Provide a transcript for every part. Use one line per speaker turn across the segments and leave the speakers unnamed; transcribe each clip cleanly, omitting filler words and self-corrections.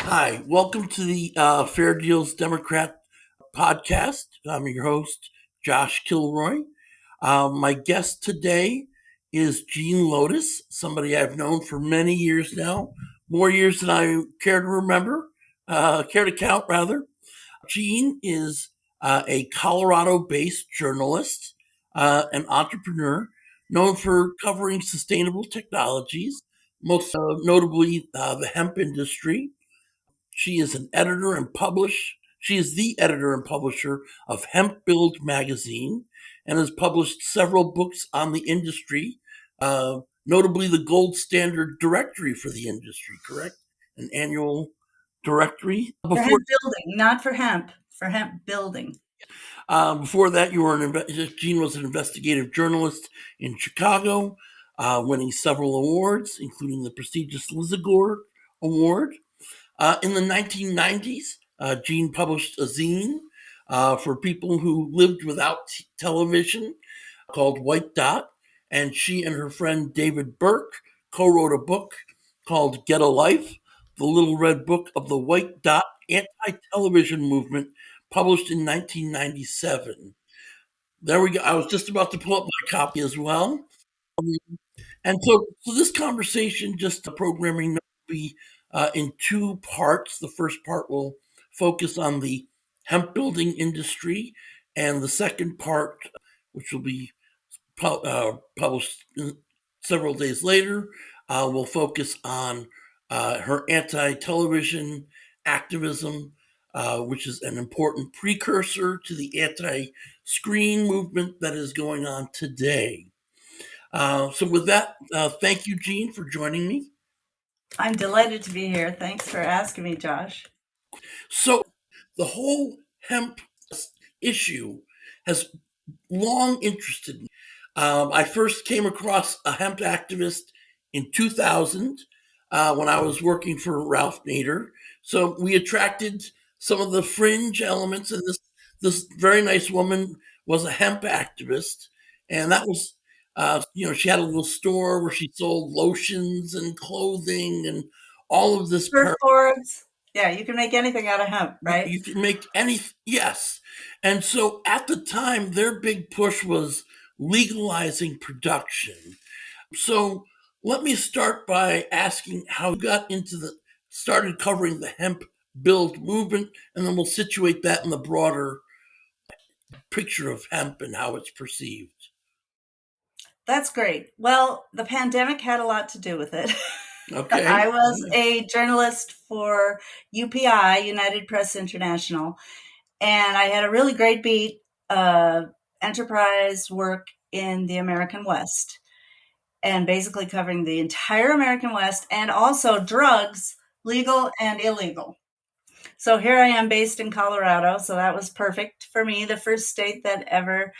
Hi, welcome to the Fair Deals Democrat podcast. I'm your host, Josh Kilroy. My guest today is Jean Lotus, somebody I've known for many years now, more years than I care to remember, care to count, rather. Jean is a Colorado based journalist, an entrepreneur, known for covering sustainable technologies, most notably the hemp industry. She is an editor and publish. She is the editor and publisher of Hemp Build magazine and has published several books on the industry, notably the gold standard directory for the industry, correct? An annual directory.
For hemp building, not for hemp building.
Before that, Jean was an investigative journalist in Chicago, winning several awards, including the prestigious Lizagore Award. In the 1990s, Jean published a zine for people who lived without television called White Dot, and she and her friend David Burke co-wrote a book called Get a Life, the Little Red Book of the White Dot Anti-Television Movement, published in 1997. There we go. I was just about to pull up my copy as well. And so this conversation, just the programming, will be in two parts. The first part will focus on the hemp building industry, and the second part, which will be published several days later, will focus on her anti-television activism, which is an important precursor to the anti-screen movement that is going on today. So with that, thank you, Jean, for joining me.
I'm delighted to be here. Thanks for asking me, Josh.
So the whole hemp issue has long interested me. I first came across a hemp activist in 2000 when I was working for Ralph Nader. So we attracted some of the fringe elements, and this very nice woman was a hemp activist, and that was she had a little store where she sold lotions and clothing and all of this.
Surfboards. Yeah, you can make anything out of hemp, right?
You can make any, yes. And so at the time, their big push was legalizing production. So let me start by asking how you got started covering the hemp build movement, and then we'll situate that in the broader picture of hemp and how it's perceived.
That's great. Well, the pandemic had a lot to do with it.
Okay.
I was a journalist for UPI, United Press International, and I had a really great beat enterprise work in the American West, and basically covering the entire American West and also drugs, legal and illegal. So here I am based in Colorado, so that was perfect for me, the first state that ever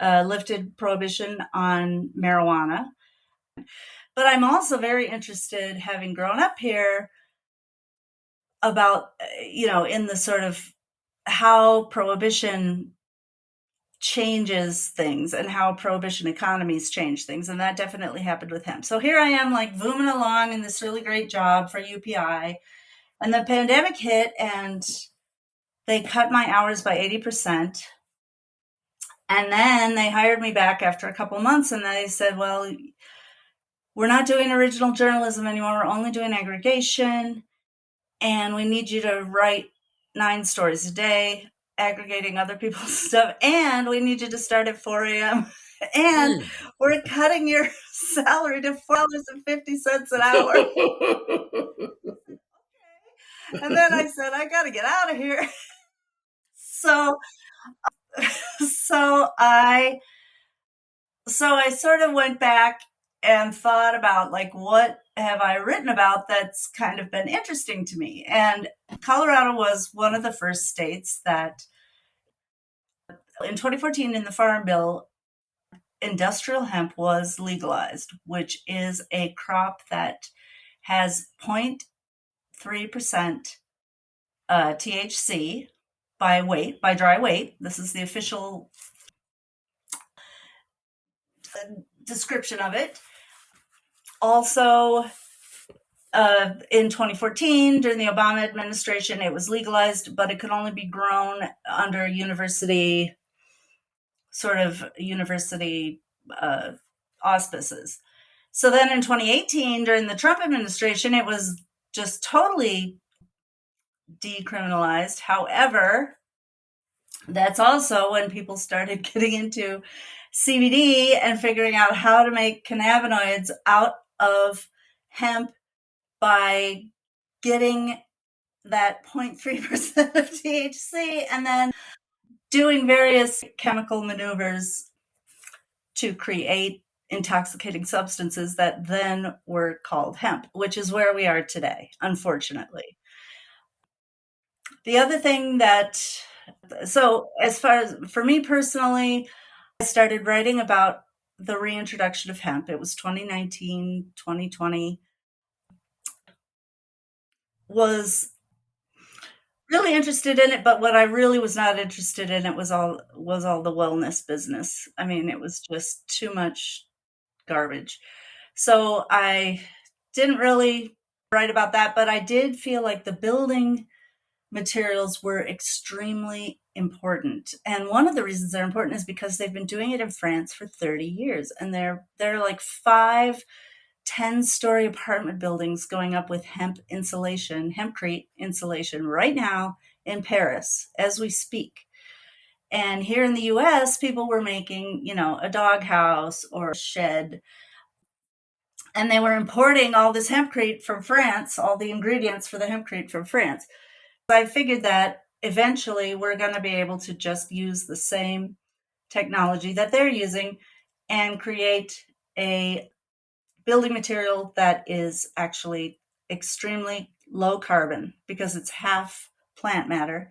lifted prohibition on marijuana. But I'm also very interested, having grown up here, about, in the sort of how prohibition changes things and how prohibition economies change things. And that definitely happened with hemp. So here I am, like, booming along in this really great job for UPI. And the pandemic hit, and they cut my hours by 80%. And then they hired me back after a couple months, and they said, well, we're not doing original journalism anymore. We're only doing aggregation. And we need you to write 9 stories a day, aggregating other people's stuff. And we need you to start at 4 a.m. And we're cutting your salary to $4.50 an hour. And then I said, I got to get out of here. So I sort of went back and thought about, like, what have I written about that's kind of been interesting to me? And Colorado was one of the first states that, in 2014, in the Farm Bill, industrial hemp was legalized, which is a crop that has 0.3% THC by dry weight. This is the official description of it. Also, In 2014, during the Obama administration, it was legalized, but it could only be grown under university uh, auspices. So then in 2018, during the Trump administration, it was just totally decriminalized. However, that's also when people started getting into CBD and figuring out how to make cannabinoids out of hemp by getting that 0.3% of THC and then doing various chemical maneuvers to create intoxicating substances that then were called hemp, which is where we are today, unfortunately. The other thing so as far as for me personally, I started writing about the reintroduction of hemp. It was 2019, 2020. Was really interested in it, but what I really was not interested in it was all the wellness business. I mean, it was just too much garbage. So I didn't really write about that, but I did feel like the building materials were extremely important. And one of the reasons they're important is because they've been doing it in France for 30 years. And they're like 10-story apartment buildings going up with hempcrete insulation right now in Paris as we speak. And here in the US, people were making, a doghouse or a shed. And they were importing all this hempcrete from France, all the ingredients for the hempcrete from France. I figured that eventually we're going to be able to just use the same technology that they're using and create a building material that is actually extremely low carbon because it's half plant matter.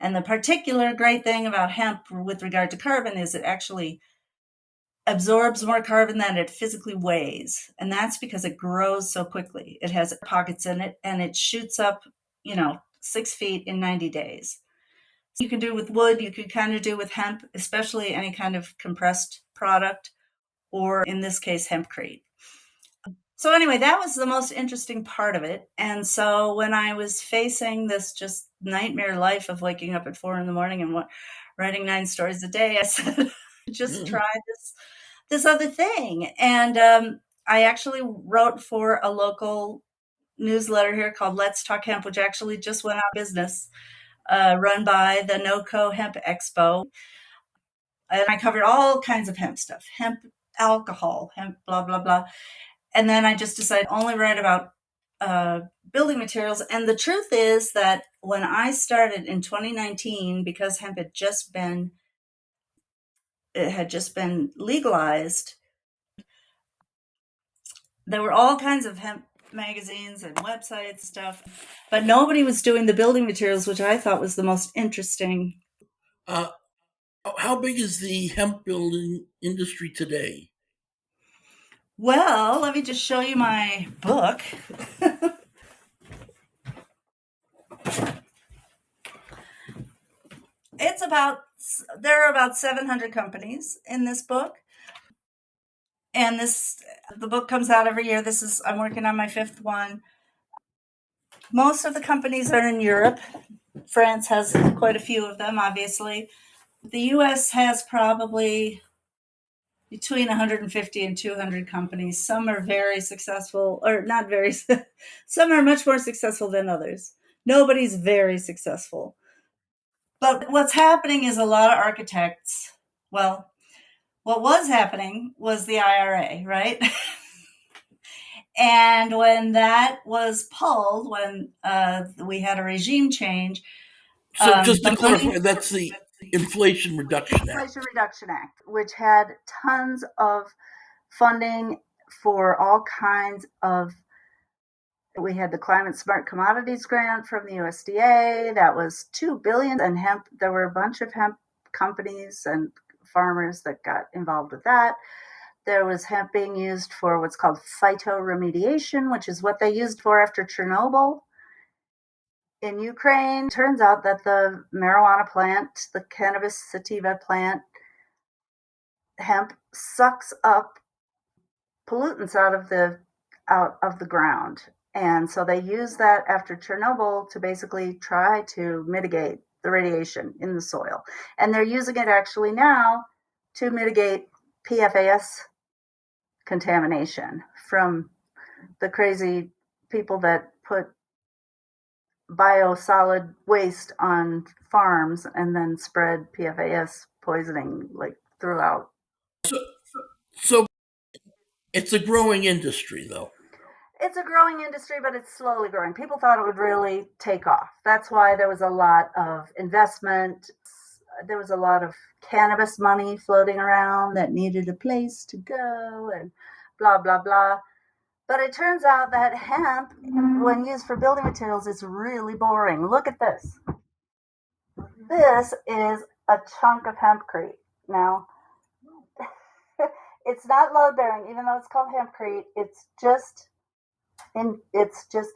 And the particular great thing about hemp with regard to carbon is it actually absorbs more carbon than it physically weighs. And that's because it grows so quickly. It has pockets in it and it shoots up, 6 feet in 90 days. You can do with wood, you could kind of do with hemp, especially any kind of compressed product, or in this case, hempcrete. So anyway, that was the most interesting part of it. And so when I was facing this just nightmare life of waking up at 4 a.m. and writing 9 stories a day, I said, just try this other thing. And I actually wrote for a local newsletter here called Let's Talk Hemp, which actually just went out of business, run by the NOCO Hemp Expo. And I covered all kinds of hemp stuff, hemp alcohol, hemp blah, blah, blah. And then I just decided to only write about building materials. And the truth is that when I started in 2019, because hemp had just been legalized, there were all kinds of hemp magazines and websites and stuff, but nobody was doing the building materials, which I thought was the most interesting.
Uh, how big is the hemp building industry today?
Well, let me just show you my book. There are about 700 companies in this book. And the book comes out every year. I'm working on my 5th one. Most of the companies are in Europe. France has quite a few of them, obviously. The US has probably between 150 and 200 companies. Some are very successful, or not very, some are much more successful than others. Nobody's very successful. But what's happening is a lot of architects, well, what was happening was the IRA, right? And when that was pulled, when we had a regime change,
So just to
the money,
clarify, that's the Inflation Reduction
Inflation
Act.
Reduction Act, which had tons of funding for all kinds of. We had the Climate Smart Commodities Grant from the USDA. That was $2 billion. And hemp, there were a bunch of hemp companies and farmers that got involved with that. There was hemp being used for what's called phytoremediation, which is what they used for after Chernobyl in Ukraine. Turns out that the marijuana plant, the cannabis sativa plant, hemp sucks up pollutants out of the ground. And so they used that after Chernobyl to basically try to mitigate the radiation in the soil. And they're using it actually now to mitigate PFAS contamination from the crazy people that put biosolid waste on farms and then spread PFAS poisoning like throughout.
So, so it's a growing industry, though.
It's a growing industry, but it's slowly growing. People thought it would really take off. That's why there was a lot of investment. There was a lot of cannabis money floating around that needed a place to go and blah, blah, blah. But it turns out that hemp, when used for building materials, is really boring. Look at this. This is a chunk of hempcrete. Now, it's not load bearing, even though it's called hempcrete. It's just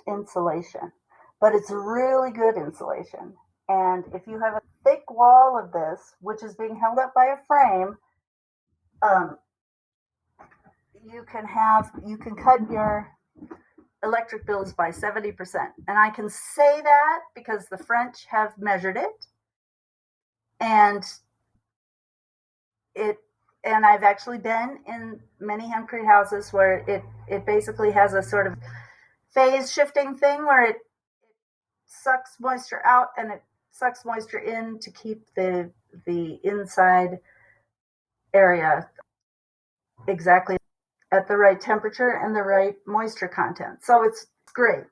insulation, but it's really good insulation. And if you have a thick wall of this, which is being held up by a frame, um, you can cut your electric bills by 70%. And I can say that because the French have measured it, and it and I've actually been in many hempcrete houses where it basically has a sort of phase shifting thing where it sucks moisture out and it sucks moisture in to keep the inside area exactly at the right temperature and the right moisture content. So it's great.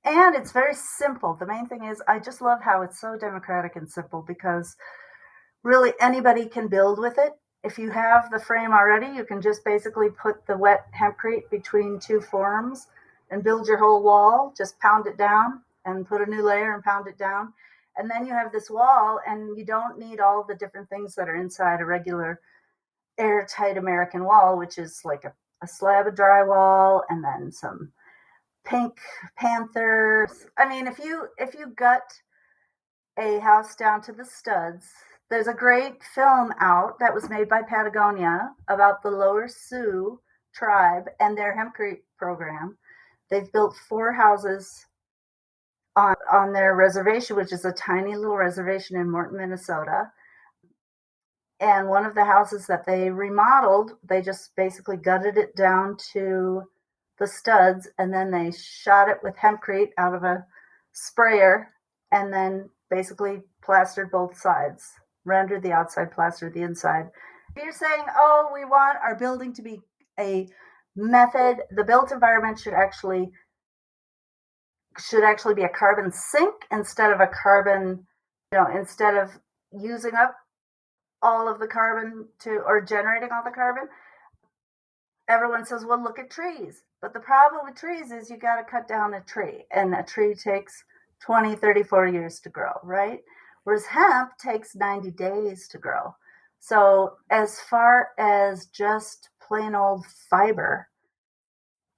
And it's very simple. The main thing is I just love how it's so democratic and simple because really anybody can build with it. If you have the frame already, you can just basically put the wet hempcrete between two forms and build your whole wall. Just pound it down and put a new layer and pound it down. And then you have this wall, and you don't need all the different things that are inside a regular airtight American wall, which is like a slab of drywall and then some pink panther. I mean, if you gut a house down to the studs, there's a great film out that was made by Patagonia about the Lower Sioux tribe and their hempcrete program. They've built 4 houses on their reservation, which is a tiny little reservation in Morton, Minnesota. And one of the houses that they remodeled, they just basically gutted it down to the studs, and then they shot it with hempcrete out of a sprayer, and then basically plastered both sides, rendered the outside, plastered the inside. You're saying, oh, we want our building to be a method. The built environment should actually be a carbon sink instead of a carbon, instead of using up all of the carbon or generating all the carbon. Everyone says, well, look at trees. But the problem with trees is you got to cut down a tree, and a tree takes 20, 30, 40 years to grow, right? Whereas hemp takes 90 days to grow. So as far as just plain old fiber,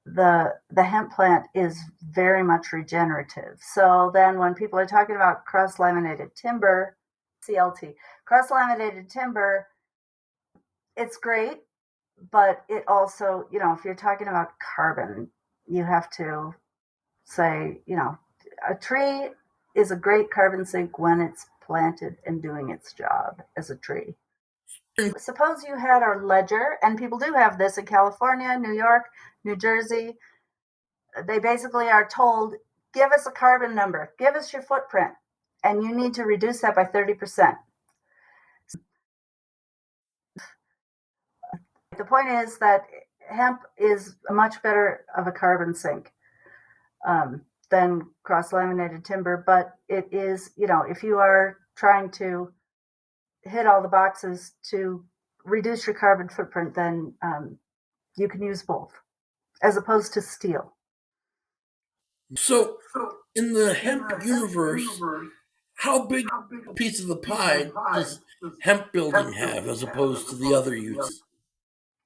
the hemp plant is very much regenerative. So then when people are talking about cross-laminated timber, CLT, cross-laminated timber, it's great, but it also, if you're talking about carbon, you have to say, a tree is a great carbon sink when it's planted and doing its job as a tree. Suppose you had a ledger, and people do have this in California, New York, New Jersey. They basically are told, give us a carbon number, give us your footprint, and you need to reduce that by 30%. The point is that hemp is much better of a carbon sink than cross-laminated timber, but it is, if you are trying to hit all the boxes to reduce your carbon footprint, then you can use both, as opposed to steel.
So, in the hemp universe, how big a piece of the pie does hemp building have as opposed to the other uses?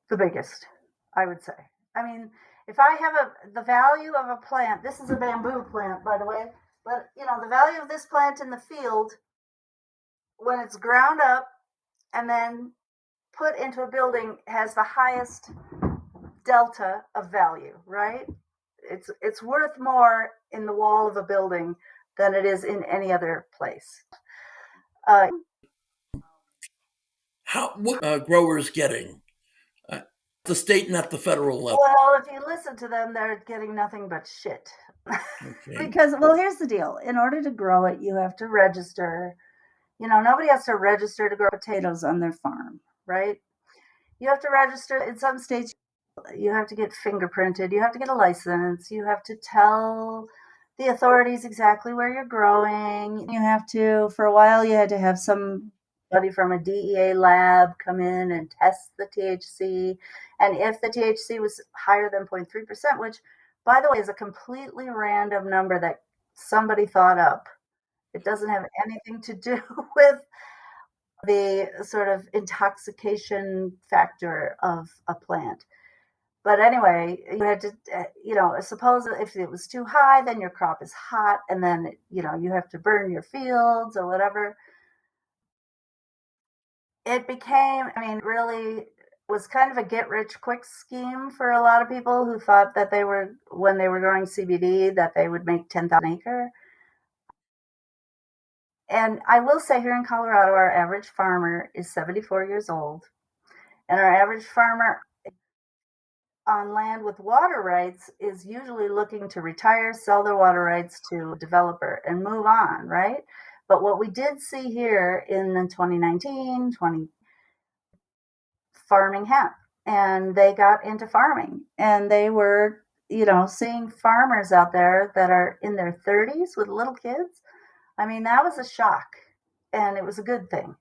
The biggest, I would say. I mean, if I have the value of a plant, this is a bamboo plant, by the way, but the value of this plant in the field, when it's ground up and then put into a building, has the highest delta of value, right? it's worth more in the wall of a building than it is in any other place. Uh,
How what growers getting? Uh, the state and at the federal level.
well, if you listen to them, they're getting nothing but shit.
Okay.
Because, well, here's the deal: in order to grow it, you have to register. You know, nobody has to register to grow potatoes on their farm, right? You have to register in some states. You have to get fingerprinted. You have to get a license. You have to tell the authorities exactly where you're growing. You have to, for a while, you had to have somebody from a DEA lab come in and test the THC. And if the THC was higher than 0.3%, which, by the way, is a completely random number that somebody thought up, it doesn't have anything to do with the sort of intoxication factor of a plant. But anyway, you had to, suppose if it was too high, then your crop is hot, and then, you have to burn your fields or whatever. It became, I mean, really was kind of a get rich quick scheme for a lot of people who thought that when they were growing CBD, that they would make 10,000 acre. And I will say here in Colorado, our average farmer is 74 years old. And our average farmer on land with water rights is usually looking to retire, sell their water rights to a developer and move on, right? But what we did see here in 2019, 20 farming hemp, and they got into farming, and they were, seeing farmers out there that are in their 30s with little kids. I mean, that was a shock, and it was a good thing.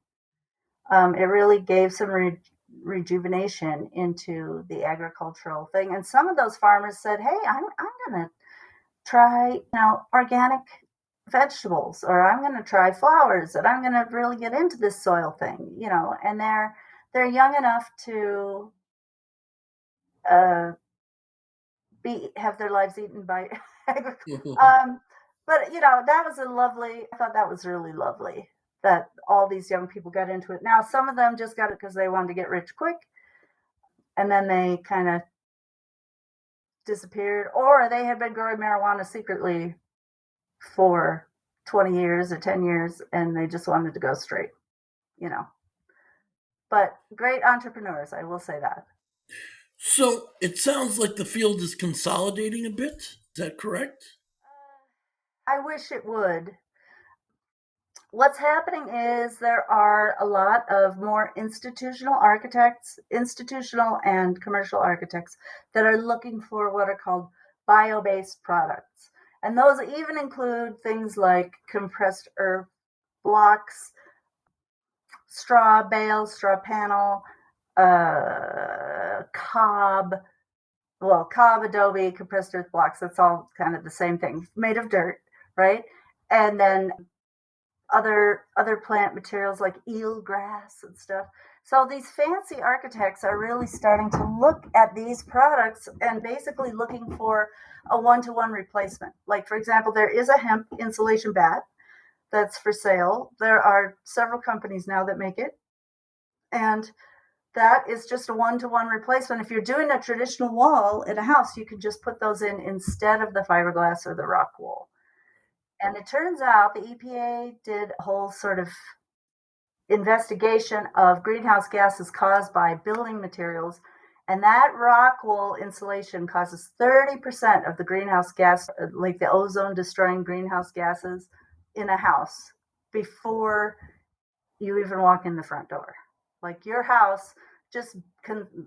It really gave some rejuvenation into the agricultural thing. And some of those farmers said, "Hey, I'm going to try, organic vegetables, or I'm going to try flowers, and I'm going to really get into this soil thing." And they're young enough to uh, have their lives eaten by agriculture. Um, but that was I thought that was really lovely that all these young people got into it. Now, some of them just got it because they wanted to get rich quick, and then they kind of disappeared, or they had been growing marijuana secretly for 20 years or 10 years, and they just wanted to go straight, you know. But great entrepreneurs, I will say that.
So it sounds like the field is consolidating a bit. Is that correct?
I wish it would. What's happening is there are a lot of more institutional and commercial architects that are looking for what are called bio-based products. And those even include things like compressed earth blocks, straw bales, straw panel, cob, cob, adobe, compressed earth blocks. That's all kind of the same thing, made of dirt, right? And then other plant materials like eel grass and stuff. So these fancy architects are really starting to look at these products and basically looking for a one-to-one replacement. Like, for example, there is a hemp insulation bat that's for sale. There are several companies now that make it. And that is just a one-to-one replacement. If you're doing a traditional wall in a house, you can just put those in instead of the fiberglass or the rock wool. And it turns out the EPA did a whole sort of investigation of greenhouse gases caused by building materials. And that rock wool insulation causes 30% of the greenhouse gas, like the ozone destroying greenhouse gases in a house before you even walk in the front door. Like your house, just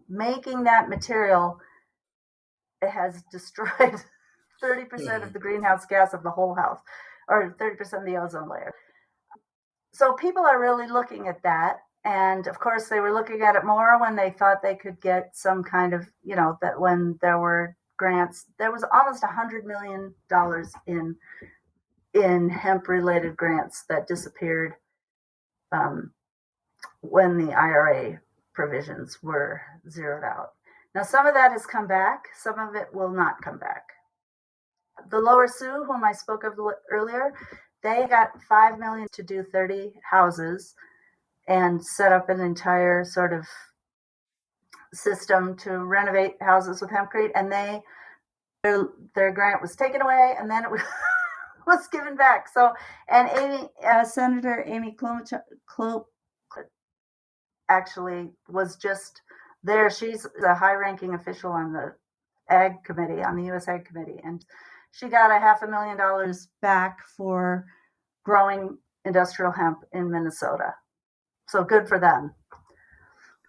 making that material, it has destroyed 30% of the greenhouse gas of the whole house, or 30% of the ozone layer. So people are really looking at that. And of course, they were looking at it more when they thought they could get some kind of, that when there were grants, there was almost $100 million in hemp related grants that disappeared when the IRA provisions were zeroed out. Now, some of that has come back, some of it will not come back. The Lower Sioux, whom I spoke of earlier, they got $5 million to do 30 houses and set up an entire sort of system to renovate houses with hempcrete. And they their grant was taken away, and then it was, was given back. So, and Senator Amy Klobuchar actually was just there. She's a high-ranking official on the Ag Committee, on the U.S. Ag Committee, and she got a $500,000 back for growing industrial hemp in Minnesota. So good for them.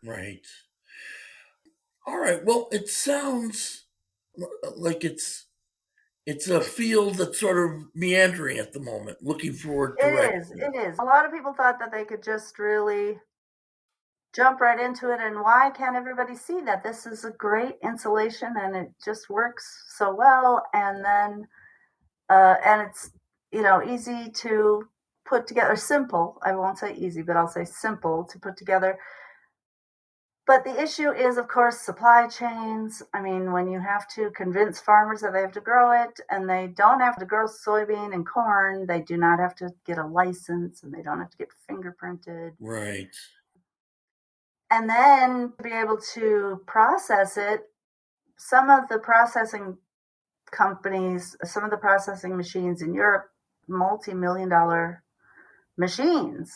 Right. All right. Well, it sounds like it's a field that's sort of meandering at the moment, looking for
It is.
direction.
It is. A lot of people thought that they could just really jump right into it. And why can't everybody see that this is a great insulation and it just works so well? And then, and it's, easy to put together, simple. I won't say easy, but I'll say simple to put together. But the issue is, of course, supply chains. I mean, when you have to convince farmers that they have to grow it and they don't have to grow soybean and corn, they do not have to get a license and they don't have to get fingerprinted.
Right.
And then to be able to process it, some of the processing companies, some of the processing machines in Europe, multi-million dollar machines.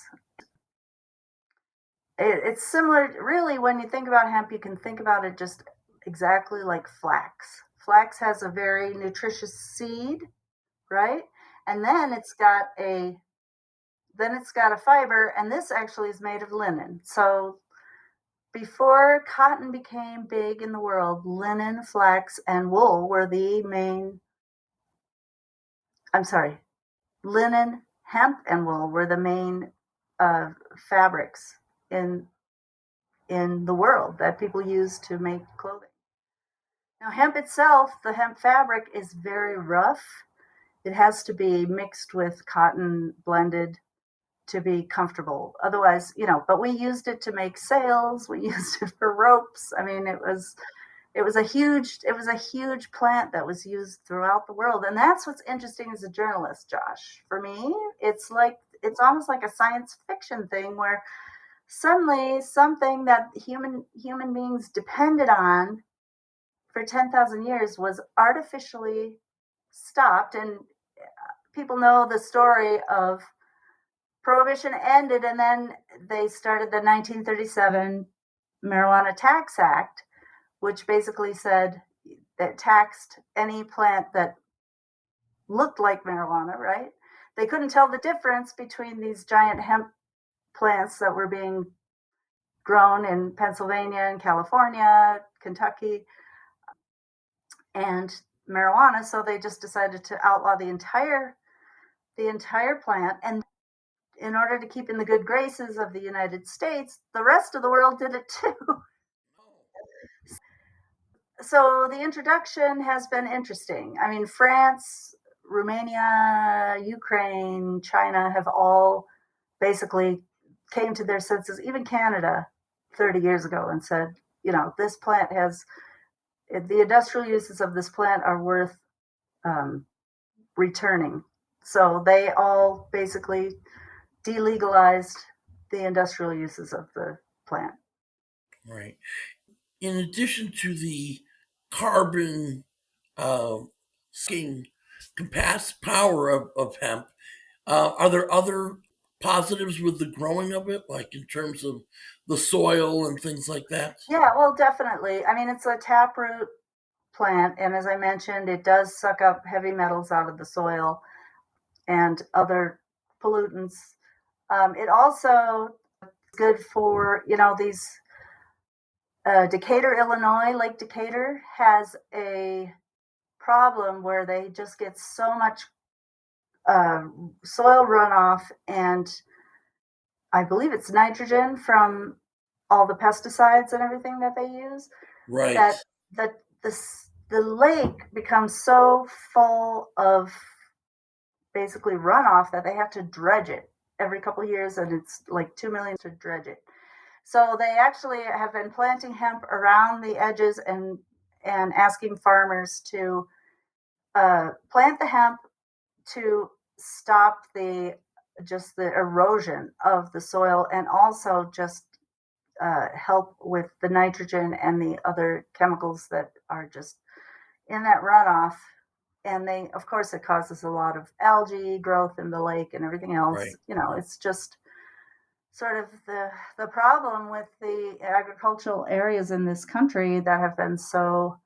It's similar, really, when you think about hemp, you can think about it just exactly like flax. Flax has a very nutritious seed, right? And then it's got a fiber, and this actually is made of linen. So before cotton became big in the world, linen, flax, and wool were the main, I'm sorry, linen, hemp, and wool were the main uh, fabrics in in the world that people use to make clothing. Now, hemp itself, the hemp fabric is very rough. It has to be mixed with cotton blended to be comfortable. Otherwise, but we used it to make sails, we used it for ropes. I mean, it was a huge plant that was used throughout the world. And that's what's interesting as a journalist, Josh. For me, it's almost like a science fiction thing where suddenly something that human beings depended on for 10,000 years was artificially stopped. And people know the story of prohibition ended, and then they started the 1937 Marijuana Tax Act, which basically said that taxed any plant that looked like marijuana, right? They couldn't tell the difference between these giant hemp plants that were being grown in Pennsylvania and California, Kentucky, and marijuana. So they just decided to outlaw the entire plant. And in order to keep in the good graces of the United States, the rest of the world did it too. So the introduction has been interesting. I mean, France, Romania, Ukraine, China have all basically came to their senses, even Canada 30 years ago, and said, this plant has the industrial uses of this plant are worth um, returning. So they all basically delegalized the industrial uses of the plant.
Right. In addition to the carbon uh, sinking power of hemp, are there other positives with the growing of it, like in terms of the soil and things like that?
Yeah, well, definitely. I mean, it's a taproot plant, and as I mentioned, it does suck up heavy metals out of the soil and other pollutants. It also is good for these. Decatur, Illinois, Lake Decatur has a problem where they just get so much uh, soil runoff, and I believe it's nitrogen from all the pesticides and everything that they use,
Right.
that the lake becomes so full of basically runoff that they have to dredge it every couple of years, and it's like 2 million to dredge it. So they actually have been planting hemp around the edges and asking farmers to plant the hemp to stop the erosion of the soil, and also just help with the nitrogen and the other chemicals that are just in that runoff. And they, of course, it causes a lot of algae growth in the lake and everything else.
Right.
It's just sort of the problem with the agricultural areas in this country that have been so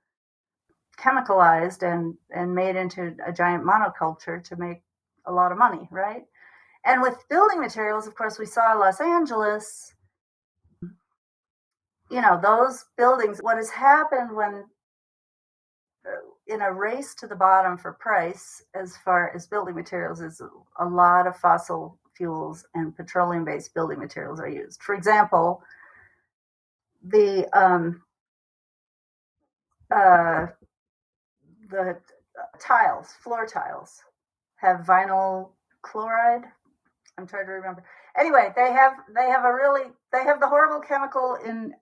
chemicalized and made into a giant monoculture to make a lot of money, right? And with building materials, of course, we saw Los Angeles, those buildings. What has happened when in a race to the bottom for price as far as building materials is a lot of fossil fuels and petroleum based building materials are used. For example, the uh, the tiles, floor tiles, have vinyl chloride. I'm trying to remember. Anyway, they have the horrible chemical in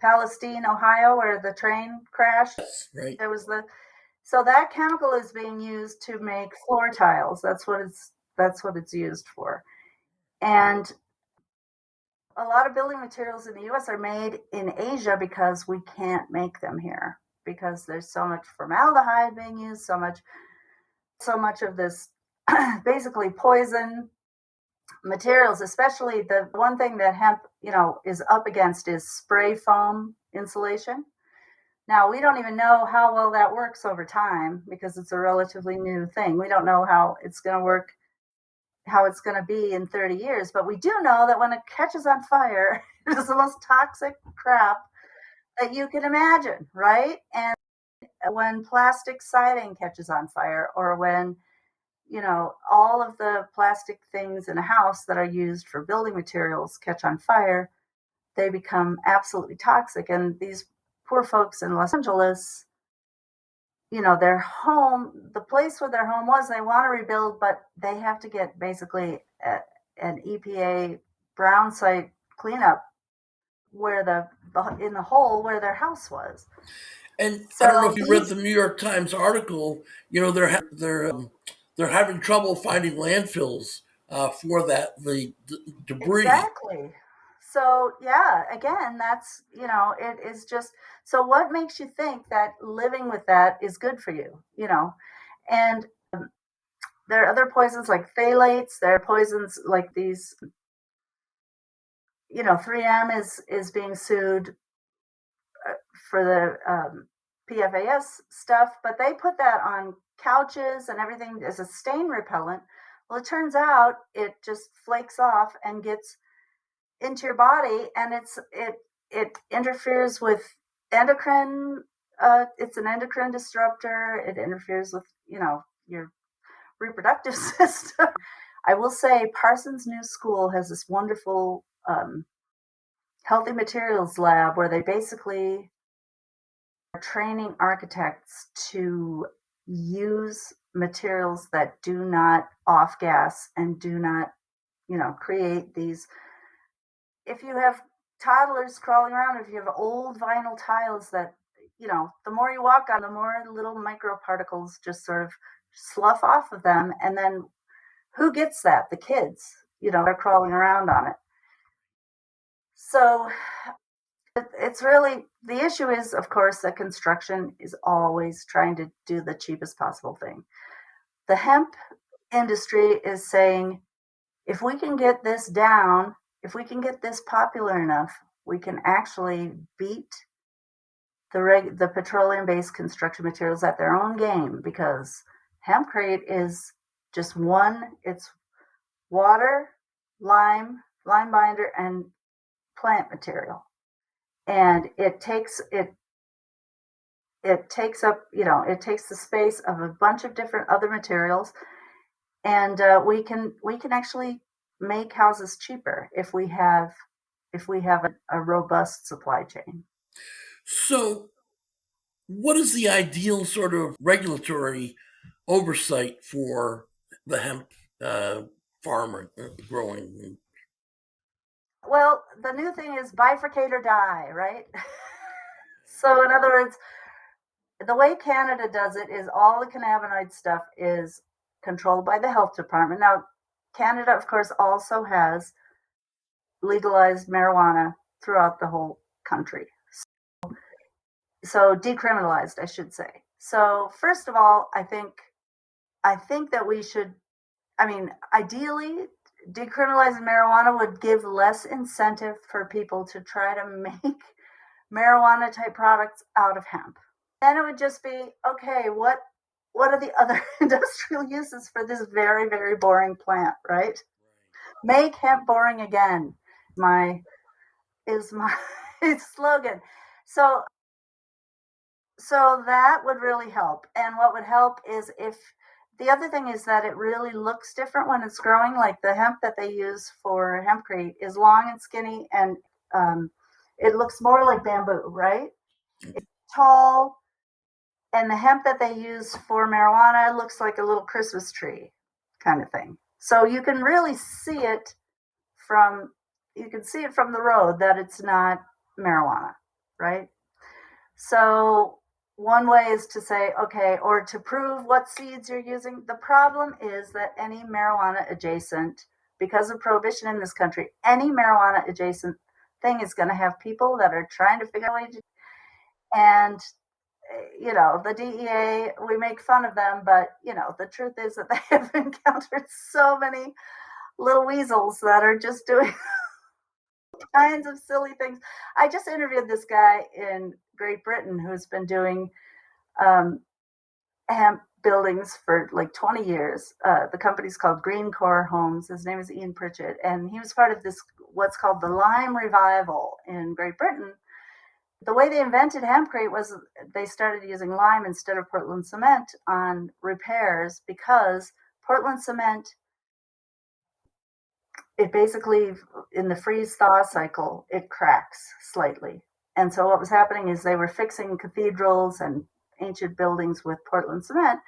Palestine, Ohio, where the train crashed.
Right.
There was the So that chemical is being used to make floor tiles. That's what it's used for. And a lot of building materials in the US are made in Asia because we can't make them here because there's so much formaldehyde being used, so much of this basically poison materials, especially the one thing that hemp, is up against is spray foam insulation. Now, we don't even know how well that works over time because it's a relatively new thing. We don't know how it's going to work, how it's going to be in 30 years, but we do know that when it catches on fire, it is the most toxic crap that you can imagine, right? And when plastic siding catches on fire, or when, all of the plastic things in a house that are used for building materials catch on fire, they become absolutely toxic. And these poor folks in Los Angeles, their home, the place where their home was, they want to rebuild, but they have to get basically an EPA brown site cleanup where in the hole where their house was.
And I don't know
So
if you read
these
the New York Times article. They're having trouble finding landfills for the debris.
Exactly. So yeah, again, that's it is just, so what makes you think that living with that is good for you? And there are other poisons like phthalates. There are poisons like these. 3M is being sued for the PFAS stuff, but they put that on couches and everything as a stain repellent. Well, it turns out it just flakes off and gets into your body, and it interferes with endocrine. It's an endocrine disruptor. It interferes with your reproductive system. I will say Parsons New School has this wonderful healthy materials lab where they basically are training architects to use materials that do not off gas and do not, create these. If you have toddlers crawling around, if you have old vinyl tiles that, the more you walk on, the more little microparticles just sort of slough off of them. And then who gets that? The kids, they're crawling around on it. So it's really, the issue is, of course, that construction is always trying to do the cheapest possible thing. The hemp industry is saying, if we can get this down, if we can get this popular enough, we can actually beat the petroleum-based construction materials at their own game, because hempcrete is just it's water, lime binder, and plant material. And it takes up, it takes the space of a bunch of different other materials, and we can actually make houses cheaper if we have a robust supply chain.
So, what is the ideal sort of regulatory oversight for the hemp uh, farmer growing?
Well, the new thing is bifurcate or die, right? So, in other words, the way Canada does it is all the cannabinoid stuff is controlled by the health department. Now, Canada, of course, also has legalized marijuana throughout the whole country. So decriminalized, I should say. So first of all, I think that we should, I mean, ideally, decriminalizing marijuana would give less incentive for people to try to make marijuana type products out of hemp. Then it would just be, okay, what are the other industrial uses for this very, very boring plant, right? Make hemp boring again. My is my slogan. So so that would really help. And what would help is if the other thing is that it really looks different when it's growing. Like the hemp that they use for hempcrete is long and skinny, and um, it looks more like bamboo, right? Tall, and the hemp that they use for marijuana looks like a little Christmas tree kind of thing. So you can really see it from the road that it's not marijuana, right? So one way is to say, okay, or to prove what seeds you're using. The problem is that any marijuana adjacent, because of prohibition in this country, any marijuana adjacent thing is going to have people that are trying to figure out a way to, and the DEA, we make fun of them, but the truth is that they have encountered so many little weasels that are just doing kinds of silly things. I just interviewed this guy in Great Britain who's been doing um, hemp buildings for like 20 years. The company's called Green Core Homes. His name is Ian Pritchett, and he was part of this what's called the lime revival in Great Britain. The way they invented hempcrete was they started using lime instead of Portland cement on repairs because Portland cement, it basically, in the freeze thaw cycle, it cracks slightly. And so what was happening is they were fixing cathedrals and ancient buildings with Portland cement,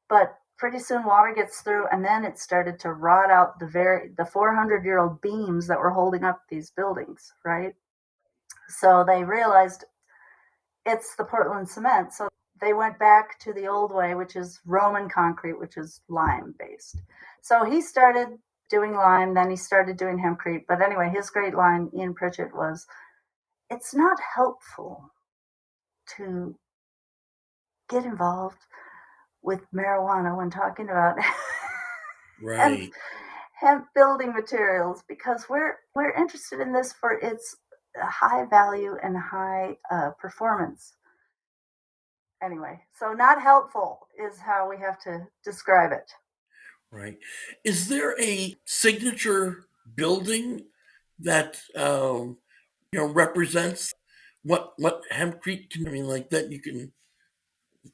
but pretty soon water gets through, and then it started to rot out the 400-year-old beams that were holding up these buildings, right? So they realized it's the Portland cement. So they went back to the old way, which is Roman concrete, which is lime based. So he started doing lime, then he started doing hempcrete. But anyway, his great line, Ian Pritchett, was, it's not helpful to get involved with marijuana when talking about hemp,
Right.
hemp building materials, because we're interested in this for its high value and high performance. Anyway, so not helpful is how we have to describe it.
Right. Is there a signature building that represents what hempcrete can? I mean, like that you can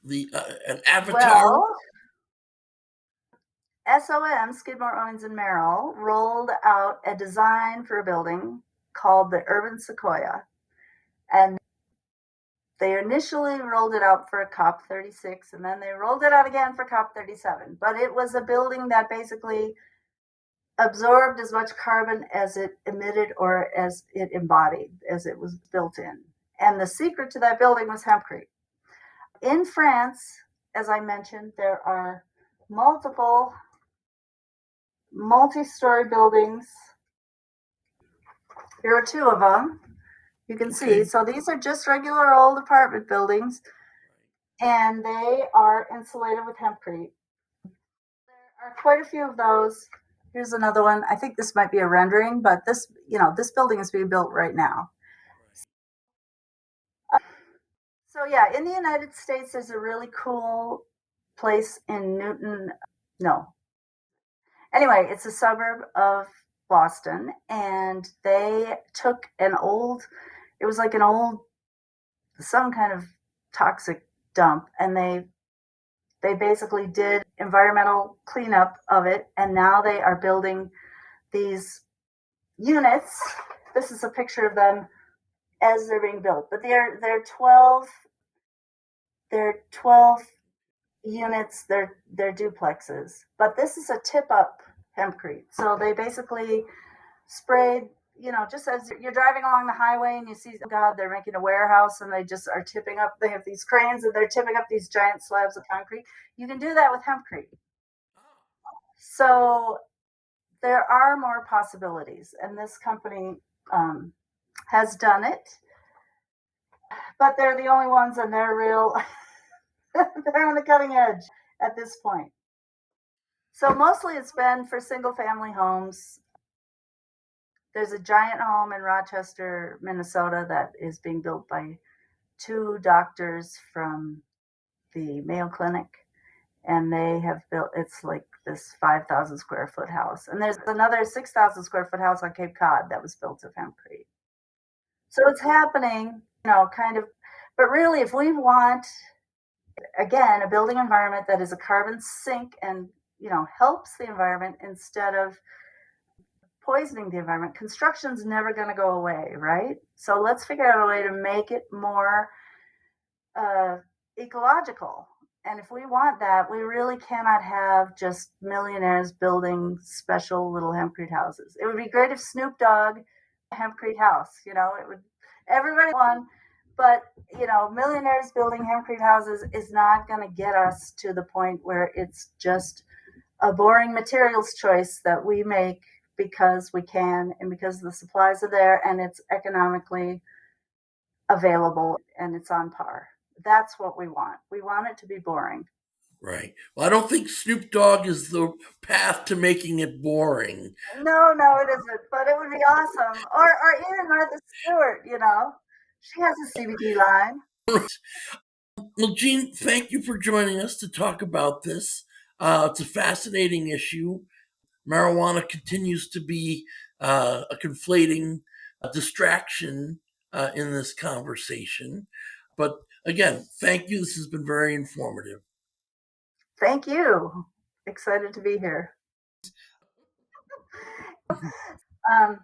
the an avatar.
Well, SOM, Skidmore, Owens and Merrill, rolled out a design for a building called the Urban Sequoia. And they initially rolled it out for a COP 36, and then they rolled it out again for COP 37. But it was a building that basically absorbed as much carbon as it emitted or as it embodied, as it was built in. And the secret to that building was hempcrete. In France, as I mentioned, there are multiple multi-story buildings. Here are two of them. You can see.
Okay.
So these are just regular old apartment buildings, and they are insulated with hempcrete. There are quite a few of those. Here's another one. I think this might be a rendering, but this building is being built right now. So yeah, in the United States, there's a really cool place in Newton. No, anyway, it's a suburb of Boston, and they took an old. It was like an old, some kind of toxic dump, and they basically did environmental cleanup of it, and now they are building these units. This is a picture of them as they're being built, but they're 12 units. They're duplexes, but this is a tip up hempcrete. So they basically sprayed, just as you're driving along the highway and you see, oh God, they're making a warehouse and they just are tipping up. They have these cranes and they're tipping up these giant slabs of concrete. You can do that with hempcrete. So there are more possibilities, and this company has done it, but they're the only ones, and they're real. They're on the cutting edge at this point. So mostly it's been for single family homes. There's a giant home in Rochester, Minnesota that is being built by two doctors from the Mayo Clinic, and they have built, it's like this 5,000 square foot house. And there's another 6,000 square foot house on Cape Cod that was built of hempcrete. So it's happening, kind of. But really, if we want, again, a building environment that is a carbon sink and, helps the environment instead of poisoning the environment, construction's never going to go away, right? So let's figure out a way to make it more uh, ecological. And if we want that, we really cannot have just millionaires building special little hempcrete houses. It would be great if Snoop Dogg hempcrete house, it would everybody one, but millionaires building hempcrete houses is not going to get us to the point where it's just a boring materials choice that we make because we can and because the supplies are there and it's economically available and it's on par. That's what we want. We want it to be boring.
Right. Well, I don't think Snoop Dogg is the path to making it boring.
No, no, it isn't. But it would be awesome. Or even Martha Stewart, she has a CBD line.
Well, Jean, thank you for joining us to talk about this. It's a fascinating issue. Marijuana continues to be a conflating distraction in this conversation. But again, thank you. This has been very informative.
Thank you. Excited to be here. Um,